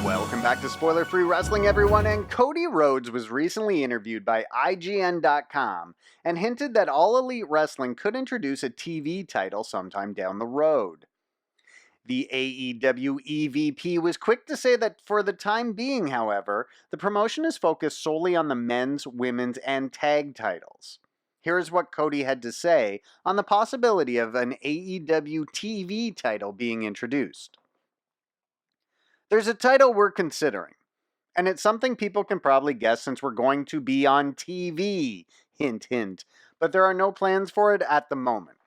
Welcome back to Spoiler Free Wrestling, everyone, and Cody Rhodes was recently interviewed by IGN.com and hinted that All Elite Wrestling could introduce a TV title sometime down the road. The AEW EVP was quick to say that for the time being, however, the promotion is focused solely on the men's, women's, and tag titles. Here's what Cody had to say on the possibility of an AEW TV title being introduced. There's a title we're considering, and it's something people can probably guess since we're going to be on TV, hint hint, but there are no plans for it at the moment.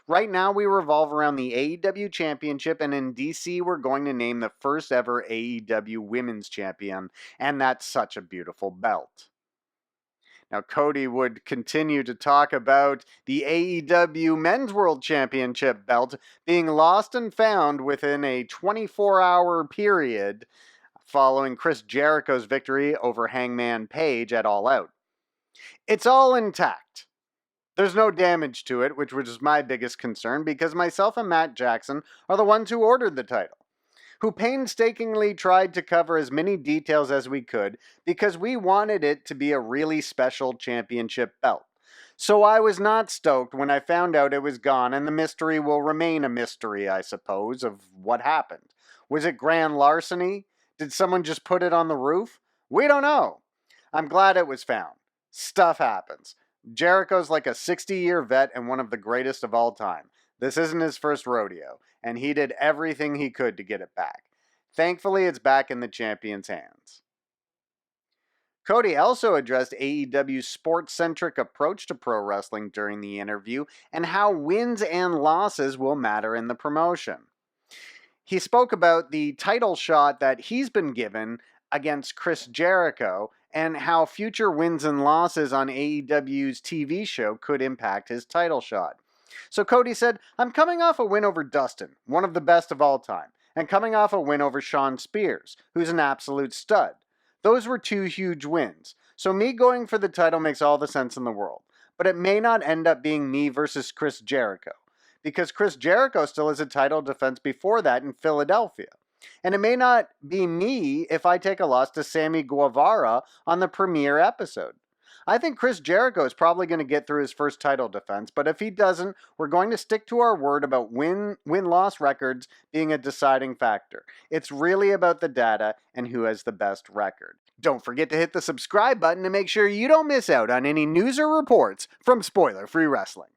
Right now we revolve around the AEW Championship, and in DC we're going to name the first ever AEW Women's Champion, and that's such a beautiful belt. Now, Cody would continue to talk about the AEW Men's World Championship belt being lost and found within a 24-hour period following Chris Jericho's victory over Hangman Page at All Out. It's all intact. There's no damage to it, which was my biggest concern because myself and Matt Jackson are the ones who ordered the title, who painstakingly tried to cover as many details as we could because we wanted it to be a really special championship belt. So I was not stoked when I found out it was gone, and the mystery will remain a mystery, I suppose, of what happened. Was it grand larceny? Did someone just put it on the roof? We don't know. I'm glad it was found. Stuff happens. Jericho's like a 60-year vet and one of the greatest of all time. This isn't his first rodeo, and he did everything he could to get it back. Thankfully, it's back in the champion's hands. Cody also addressed AEW's sports-centric approach to pro wrestling during the interview and how wins and losses will matter in the promotion. He spoke about the title shot that he's been given against Chris Jericho and how future wins and losses on AEW's TV show could impact his title shot. So Cody said, I'm coming off a win over Dustin, one of the best of all time, and coming off a win over Shawn Spears, who's an absolute stud. Those were two huge wins. So me going for the title makes all the sense in the world. But it may not end up being me versus Chris Jericho, because Chris Jericho still has a title defense before that in Philadelphia. And it may not be me if I take a loss to Sammy Guevara on the premiere episode. I think Chris Jericho is probably going to get through his first title defense, but if he doesn't, we're going to stick to our word about win-loss records being a deciding factor. It's really about the data and who has the best record. Don't forget to hit the subscribe button to make sure you don't miss out on any news or reports from Spoiler Free Wrestling.